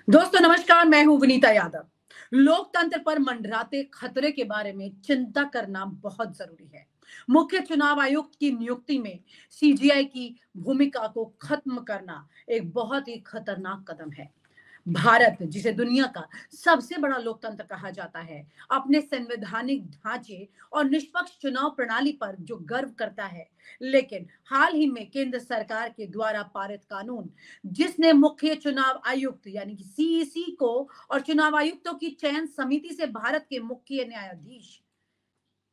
दोस्तों नमस्कार, मैं हूं विनीता यादव। लोकतंत्र पर मंडराते खतरे के बारे में चिंता करना बहुत जरूरी है। मुख्य चुनाव आयुक्त की नियुक्ति में सीजीआई की भूमिका को खत्म करना एक बहुत ही खतरनाक कदम है। भारत, जिसे दुनिया का सबसे बड़ा लोकतंत्र कहा जाता है, अपने संवैधानिक ढांचे और निष्पक्ष चुनाव प्रणाली पर जो गर्व करता है, लेकिन हाल ही में केंद्र सरकार के द्वारा पारित कानून, जिसने मुख्य चुनाव आयुक्त यानी कि सीईसी को और चुनाव आयुक्तों की चयन समिति से भारत के मुख्य न्यायाधीश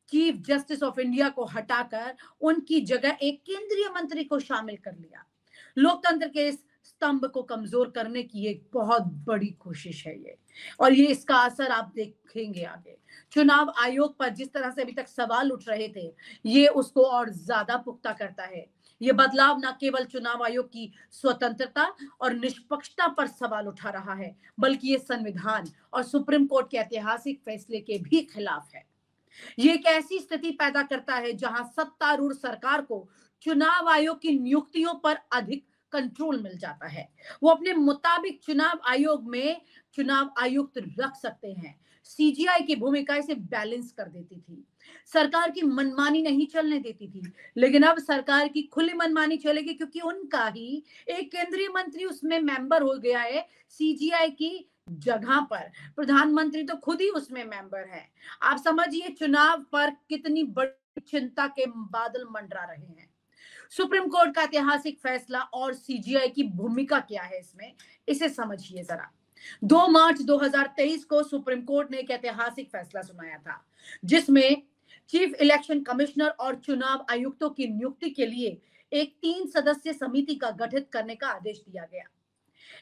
चीफ जस्टिस ऑफ इंडिया को हटाकर उनकी जगह एक केंद्रीय मंत्री को शामिल कर लिया, लोकतंत्र के इस स्तंभ को कमजोर करने की एक बहुत बड़ी कोशिश है ये। और ये इसका असर आप देखेंगे आगे। चुनाव आयोग पर जिस तरह से अभी तक सवाल उठ रहे थे, ये उसको और ज्यादा पुख्ता करता है। ये बदलाव न केवल चुनाव आयोग की स्वतंत्रता और निष्पक्षता पर सवाल उठा रहा है, बल्कि ये संविधान और सुप्रीम कोर्ट के ऐतिहासिक फैसले के भी खिलाफ है। ये एक ऐसी स्थिति पैदा करता है जहां सत्तारूढ़ सरकार को चुनाव आयोग की नियुक्तियों पर अधिक कंट्रोल मिल जाता है। वो अपने मुताबिक चुनाव आयोग में चुनाव आयुक्त रख सकते हैं। सीजीआई की भूमिका इसे बैलेंस कर देती थी, सरकार की मनमानी नहीं चलने देती थी। लेकिन अब सरकार की खुली मनमानी चलेगी, क्योंकि उनका ही एक केंद्रीय मंत्री उसमें मेंबर हो गया है। सीजीआई की जगह पर प्रधानमंत्री तो खुद ही उसमें मेंबर है। आप समझिए चुनाव पर कितनी बड़ी चिंता के बादल मंडरा रहे हैं। सुप्रीम कोर्ट का ऐतिहासिक फैसला और सीजीआई की भूमिका क्या है इसमें, इसे समझिए जरा। 2 मार्च 2023 को सुप्रीम कोर्ट ने एक ऐतिहासिक फैसला सुनाया था, जिसमें चीफ इलेक्शन कमिश्नर और चुनाव आयुक्तों की नियुक्ति के लिए एक 3 सदस्य समिति का गठित करने का आदेश दिया गया।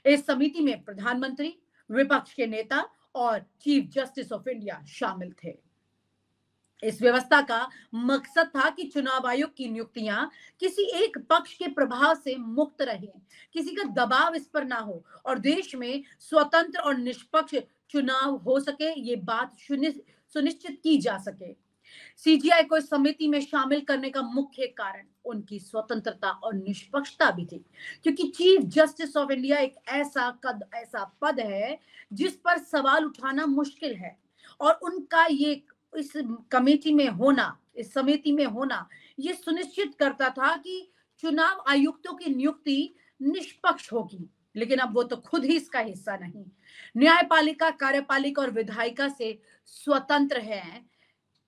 इस समिति में प्रधानमंत्री, विपक्ष के नेता और चीफ जस्टिस ऑफ इंडिया शामिल थे। इस व्यवस्था का मकसद था कि चुनाव आयोग की नियुक्तियां किसी एक पक्ष के प्रभाव से मुक्त रहें, किसी का दबाव इस पर ना हो और देश में स्वतंत्र और निष्पक्ष चुनाव हो सके, ये बात सुनिश्चित की जा सके। सीजीआई को इस समिति में शामिल करने का मुख्य कारण उनकी स्वतंत्रता और निष्पक्षता भी थी, क्योंकि चीफ जस्टिस ऑफ इंडिया एक ऐसा पद है जिस पर सवाल उठाना मुश्किल है। और उनका ये इस कमेटी में होना, इस समिति में होना, ये सुनिश्चित करता था कि चुनाव आयुक्तों की नियुक्ति निष्पक्ष होगी। लेकिन अब वो तो खुद ही इसका हिस्सा नहीं, न्यायपालिका, कार्यपालिका और विधायिका से स्वतंत्र है।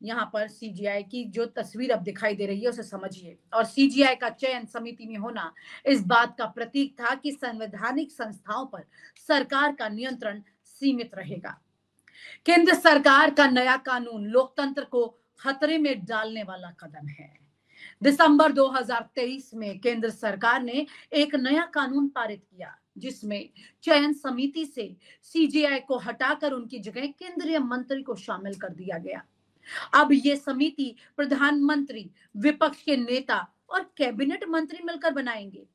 यहाँ पर सीजीआई की जो तस्वीर अब दिखाई दे रही है उसे समझिए। और सीजीआई का चयन समिति में होना इस बात का प्रतीक था कि संवैधानिक संस्थाओं पर सरकार का नियंत्रण सीमित रहेगा। केंद्र सरकार का नया कानून लोकतंत्र को खतरे में डालने वाला कदम है। दिसंबर 2023 में केंद्र सरकार ने एक नया कानून पारित किया, जिसमें चयन समिति से सीजीआई को हटाकर उनकी जगह केंद्रीय मंत्री को शामिल कर दिया गया। अब ये समिति प्रधानमंत्री, विपक्ष के नेता और कैबिनेट मंत्री मिलकर बनाएंगे।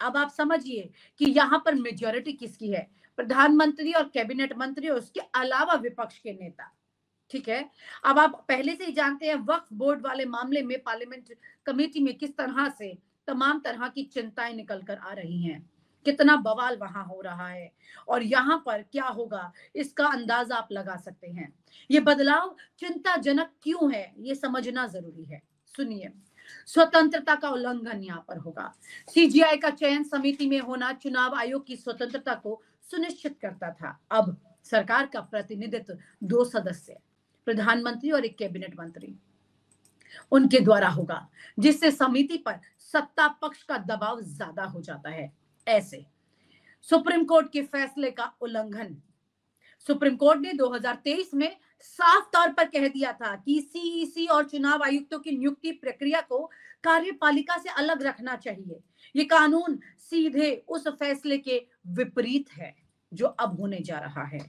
अब आप समझिए कि यहां पर मेजॉरिटी किसकी है, प्रधानमंत्री और कैबिनेट मंत्री और उसके अलावा विपक्ष के नेता। ठीक है। अब आप पहले से ही जानते हैं वक्फ बोर्ड वाले मामले में पार्लियामेंट कमेटी में किस तरह से तमाम तरह की चिंताएं निकल कर आ रही हैं, कितना बवाल वहां हो रहा है और यहां पर क्या होगा इसका अंदाजा आप लगा सकते हैं। ये बदलाव चिंताजनक क्यों है, ये समझना जरूरी है। सुनिए, स्वतंत्रता का उल्लंघन यहां पर होगा। सीजीआई का चयन समिति में होना चुनाव आयोग की स्वतंत्रता को सुनिश्चित करता था। अब सरकार का प्रतिनिधित्व 2 सदस्य, प्रधानमंत्री और एक कैबिनेट मंत्री, उनके द्वारा होगा, जिससे समिति पर सत्ता पक्ष का दबाव ज्यादा हो जाता है। ऐसे सुप्रीम कोर्ट के फैसले का उल्लंघन। सुप्रीम कोर्ट ने 2023 में साफ तौर पर कह दिया था कि सीईसी और चुनाव आयुक्तों की नियुक्ति प्रक्रिया को कार्यपालिका से अलग रखना चाहिए। ये कानून सीधे उस फैसले के विपरीत है जो अब होने जा रहा है।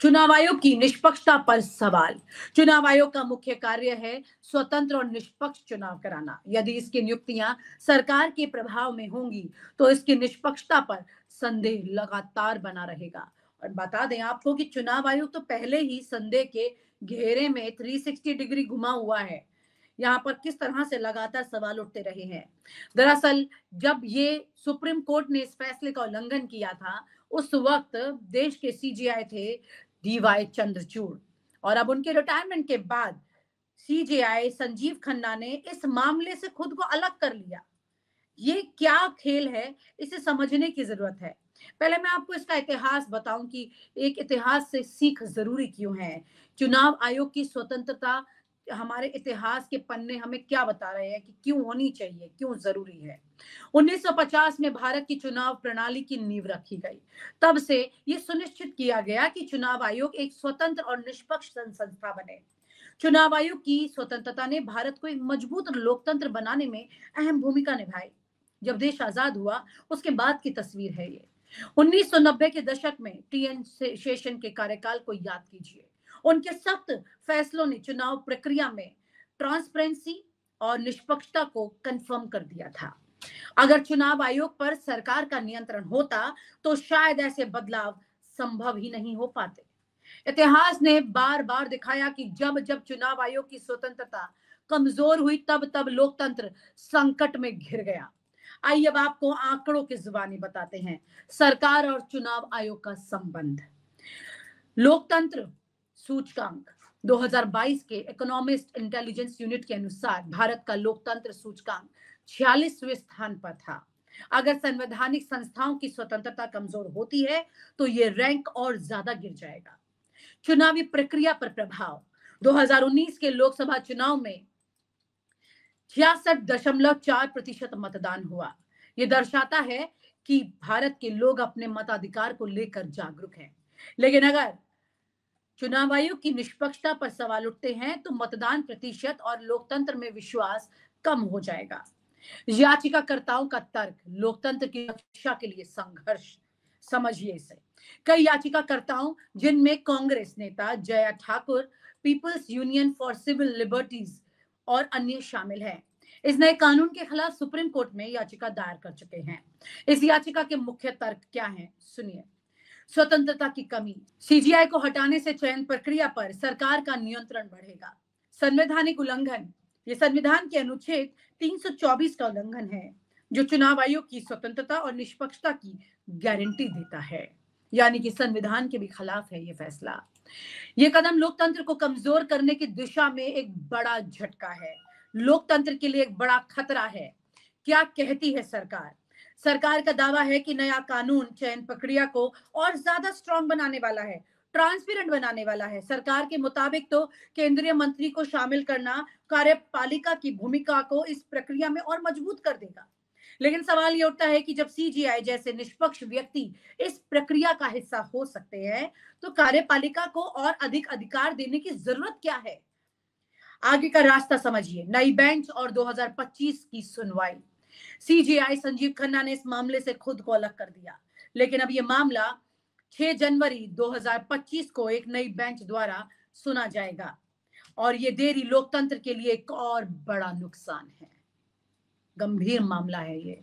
चुनाव आयोग की निष्पक्षता पर सवाल। चुनाव आयोग का मुख्य कार्य है स्वतंत्र और निष्पक्ष चुनाव कराना। यदि इसकी नियुक्तियां सरकार के प्रभाव में होंगी तो इसकी निष्पक्षता पर संदेह लगातार बना रहेगा। और बता दें आपको कि चुनाव आयोग तो पहले ही संदेह के घेरे में 360 डिग्री घुमा हुआ है। यहाँ पर किस तरह से लगातार सवाल उठते रहे हैं। दरअसल जब ये सुप्रीम कोर्ट ने इस फैसले का उल्लंघन किया था, उस वक्त देश के सीजेआई थे डीवाई चंद्रचूड़, और अब उनके रिटायरमेंट के बाद सीजेआई संजीव खन्ना ने इस मामले से खुद को अलग कर लिया। ये क्या खेल है, इसे समझने की जरूरत है। पहले मैं आपको इसका इतिहास बताऊं कि एक इतिहास से सीख जरूरी क्यों है। चुनाव आयोग की स्वतंत्रता हमारे इतिहास के पन्ने हमें क्या बता रहे हैं कि क्यों होनी चाहिए, क्यों जरूरी है। 1950 में भारत की चुनाव प्रणाली की नींव रखी गई। तब से यह सुनिश्चित किया गया कि चुनाव आयोग एक स्वतंत्र और निष्पक्ष संस्था बने। चुनाव आयोग की स्वतंत्रता ने भारत को एक मजबूत लोकतंत्र बनाने में अहम भूमिका निभाई। जब देश आजाद हुआ उसके बाद की तस्वीर है ये। 1990 के दशक में टीएन शेषन के कार्यकाल को याद कीजिए। उनके सख्त फैसलों ने चुनाव प्रक्रिया में ट्रांसपेरेंसी और निष्पक्षता को कंफर्म कर दिया था। अगर चुनाव आयोग पर सरकार का नियंत्रण होता तो शायद ऐसे बदलाव संभव ही नहीं हो पाते। इतिहास ने बार बार दिखाया कि जब जब चुनाव आयोग की स्वतंत्रता कमजोर हुई, तब तब लोकतंत्र संकट में घिर गया। आइए अब आपको आंकड़ों की जुबानी बताते हैं सरकार और चुनाव आयोग का संबंध। लोकतंत्र सूचकांक 2022 के इकोनॉमिस्ट इंटेलिजेंस यूनिट के अनुसार भारत का लोकतंत्र सूचकांक 46वें स्थान पर था। अगर संवैधानिक संस्थाओं की स्वतंत्रता कमजोर होती है तो ये रैंक और ज्यादा गिर जाएगा। चुनावी प्रक्रिया पर प्रभाव। 2019 के लोकसभा चुनाव में 66.4% मतदान हुआ। यह दर्शाता है कि भारत के लोग अपने मताधिकार को लेकर जागरूक हैं। लेकिन अगर चुनाव आयोग की निष्पक्षता पर सवाल उठते हैं तो मतदान प्रतिशत और लोकतंत्र में विश्वास कम हो जाएगा। याचिकाकर्ताओं का तर्क, लोकतंत्र की रक्षा के लिए संघर्ष। समझिए इसे। कई याचिकाकर्ताओं, जिनमें कांग्रेस नेता Jaya Thakur, people's union for civil liberties और अन्य शामिल हैं, इस नए कानून के खिलाफ सुप्रीम कोर्ट में याचिका दायर कर चुके हैं। इस याचिका के मुख्य तर्क क्या हैं, सुनिए। स्वतंत्रता की कमी। सीजीआई को हटाने से चयन प्रक्रिया पर सरकार का नियंत्रण बढ़ेगा। संवैधानिक उल्लंघन। ये संविधान के अनुच्छेद 324 का उल्लंघन है, जो चुनाव आयोग की स्वतंत्रता और निष्पक्षता की गारंटी देता है। यानी कि संविधान के भी खिलाफ है ये फैसला। ये कदम लोकतंत्र को कमजोर करने की दिशा में एक बड़ा झटका है, लोकतंत्र के लिए एक बड़ा खतरा है। क्या कहती है सरकार? सरकार का दावा है कि नया कानून चयन प्रक्रिया को और ज्यादा स्ट्रांग बनाने वाला है, ट्रांसपेरेंट बनाने वाला है। सरकार के मुताबिक तो केंद्रीय मंत्री को शामिल करना कार्यपालिका की भूमिका को इस प्रक्रिया में और मजबूत कर देगा। लेकिन सवाल ये उठता है कि जब सीजीआई जैसे निष्पक्ष व्यक्ति इस प्रक्रिया का हिस्सा हो सकते हैं, तो कार्यपालिका को और अधिक अधिकार देने की जरूरत क्या है? आगे का रास्ता समझिए। नई बेंच और 2025 की सुनवाई। सीजीआई संजीव खन्ना ने इस मामले से खुद को अलग कर दिया, लेकिन अब यह मामला 6 जनवरी 2025 को एक नई बेंच द्वारा सुना जाएगा, और यह देरी लोकतंत्र के लिए एक और बड़ा नुकसान है। गंभीर मामला है ये,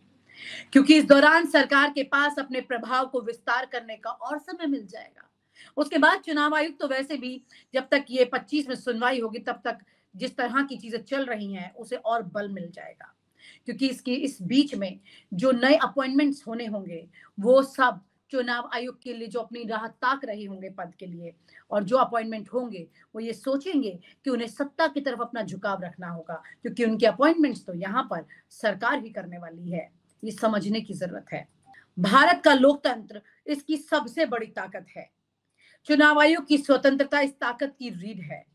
क्योंकि इस दौरान सरकार के पास अपने प्रभाव को विस्तार करने का और समय मिल जाएगा। उसके बाद चुनाव आयुक्त तो वैसे भी जब तक ये 25 में सुनवाई होगी तब तक जिस तरह की चीजें चल रही हैं उसे और बल मिल जाएगा, क्योंकि इस बीच में जो नए अपॉइंटमेंट्स होने होंगे वो सब चुनाव आयोग के लिए जो अपनी राह ताक रहे होंगे पद के लिए, और जो अपॉइंटमेंट होंगे वो ये सोचेंगे कि उन्हें सत्ता की तरफ अपना झुकाव रखना होगा, क्योंकि उनके अपॉइंटमेंट्स तो यहाँ पर सरकार ही करने वाली है। ये समझने की जरूरत है। भारत का लोकतंत्र इसकी सबसे बड़ी ताकत है। चुनाव आयोग की स्वतंत्रता इस ताकत की रीढ़ है।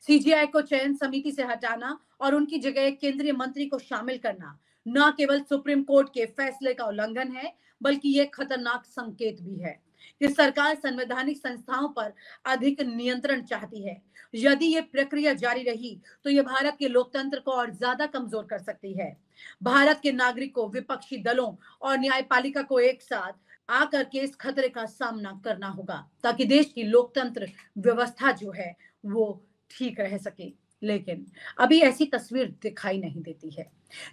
सीजीआई को चयन समिति से हटाना और उनकी जगह एक केंद्रीय मंत्री को शामिल करना न केवल सुप्रीम कोर्ट के फैसले का उल्लंघन है, बल्कि यह खतरनाक संकेत भी है कि सरकार संवैधानिक संस्थाओं पर अधिक नियंत्रण चाहती है। यदि यह प्रक्रिया जारी रही तो यह भारत के लोकतंत्र को और ज्यादा कमजोर कर सकती है। भारत के नागरिकों, विपक्षी दलों और न्यायपालिका को एक साथ आकर के इस खतरे का सामना करना होगा, ताकि देश की लोकतंत्र व्यवस्था जो है वो ठीक रह सके। लेकिन अभी ऐसी तस्वीर दिखाई नहीं देती है।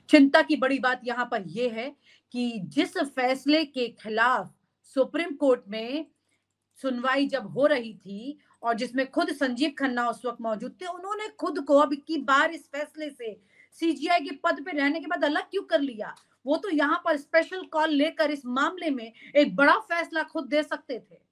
चिंता की बड़ी बात यहाँ पर यह है कि जिस फैसले के खिलाफ सुप्रीम कोर्ट में सुनवाई जब हो रही थी और जिसमें खुद संजीव खन्ना उस वक्त मौजूद थे, उन्होंने खुद को अब की बार इस फैसले से सीजीआई के पद पे रहने के बाद अलग क्यों कर लिया? वो तो यहाँ पर स्पेशल कॉल लेकर इस मामले में एक बड़ा फैसला खुद दे सकते थे।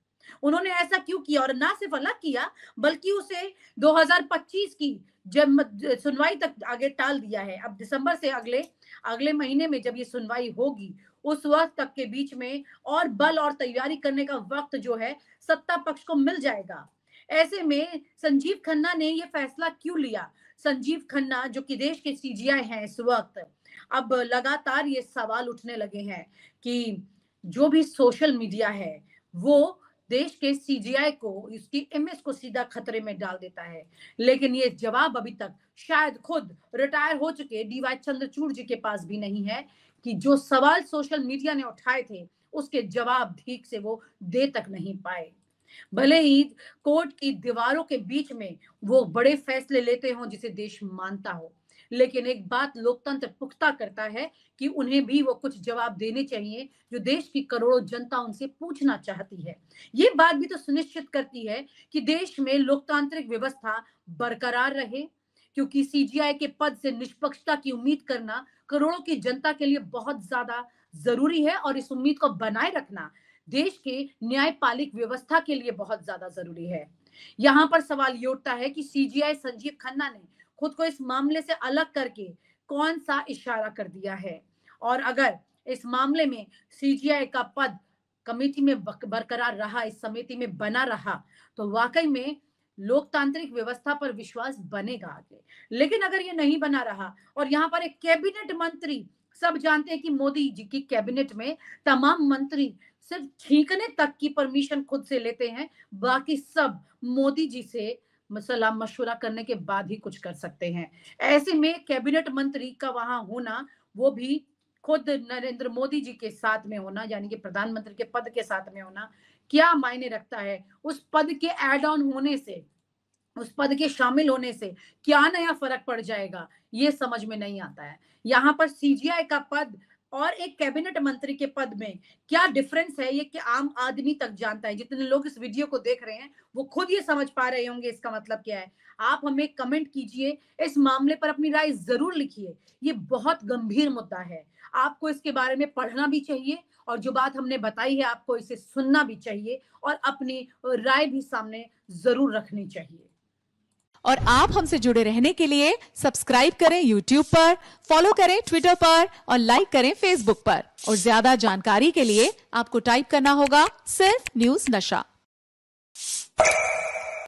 उन्होंने ऐसा क्यों किया? और ना सिर्फ अलग किया, बल्कि उसे 2025 की जब सुनवाई तक आगे टाल दिया है। अब दिसंबर से अगले महीने में जब ये सुनवाई होगी, उस वक्त तक के बीच में और बल और तैयारी करने का वक्त जो है सत्ता पक्ष को मिल जाएगा। ऐसे में संजीव खन्ना ने ये फैसला क्यों लिया? संजीव खन्ना जो कि देश के सीजीआई हैं इस वक्त, अब लगातार ये सवाल उठने लगे हैं कि जो भी सोशल मीडिया है वो देश के सीजीआई को, इसकी इमेज को सीधा खतरे में डाल देता है। लेकिन ये जवाब अभी तक शायद खुद रिटायर हो चुके डीवाई चंद्रचूड़ जी के पास भी नहीं है कि जो सवाल सोशल मीडिया ने उठाए थे उसके जवाब ठीक से वो दे तक नहीं पाए। भले ही कोर्ट की दीवारों के बीच में वो बड़े फैसले लेते हों जिसे देश मानता हो, लेकिन एक बात लोकतंत्र पुख्ता करता है कि उन्हें भी वो कुछ जवाब देने चाहिए जो देश की करोड़ों जनता उनसे पूछना चाहती है। ये बात भी तो सुनिश्चित करती है कि देश में लोकतांत्रिक व्यवस्था बरकरार रहे, क्योंकि सीजीआई के पद से निष्पक्षता की उम्मीद करना करोड़ों की जनता के लिए बहुत ज्यादा जरूरी है और इस उम्मीद को बनाए रखना देश के न्यायपालिक व्यवस्था के लिए बहुत ज्यादा जरूरी है। यहाँ पर सवाल ये उठता है कि सीजीआई संजीव खन्ना ने खुद को इस मामले से अलग करके कौन सा इशारा कर दिया है, और अगर इस मामले में सीजीआई का पद कमेटी में बरकरार रहा, इस समिति में बना रहा, तो वाकई में लोकतांत्रिक व्यवस्था पर विश्वास बनेगा आगे। लेकिन अगर ये नहीं बना रहा और यहाँ पर एक कैबिनेट मंत्री, सब जानते हैं कि मोदी जी की कैबिनेट में तमाम मंत्री सिर्फ छींकने तक की परमिशन खुद से लेते हैं, बाकी सब मोदी जी से सलाह मशवरा करने के बाद ही कुछ कर सकते हैं। ऐसे में कैबिनेट मंत्री का वहां होना, वो भी खुद नरेंद्र मोदी जी के साथ में होना, यानी कि प्रधानमंत्री के पद के साथ में होना, क्या मायने रखता है? उस पद के ऐड ऑन होने से, उस पद के शामिल होने से क्या नया फर्क पड़ जाएगा, ये समझ में नहीं आता है। यहाँ पर सीजीआई का पद और एक कैबिनेट मंत्री के पद में क्या डिफरेंस है, ये कि आम आदमी तक जानता है। जितने लोग इस वीडियो को देख रहे हैं वो खुद ये समझ पा रहे होंगे इसका मतलब क्या है। आप हमें कमेंट कीजिए, इस मामले पर अपनी राय जरूर लिखिए। ये बहुत गंभीर मुद्दा है, आपको इसके बारे में पढ़ना भी चाहिए और जो बात हमने बताई है आपको इसे सुनना भी चाहिए और अपनी राय भी सामने जरूर रखनी चाहिए। और आप हमसे जुड़े रहने के लिए सब्सक्राइब करें YouTube पर, फॉलो करें Twitter पर और लाइक करें Facebook पर। और ज्यादा जानकारी के लिए आपको टाइप करना होगा सिर्फ न्यूज़ नशा।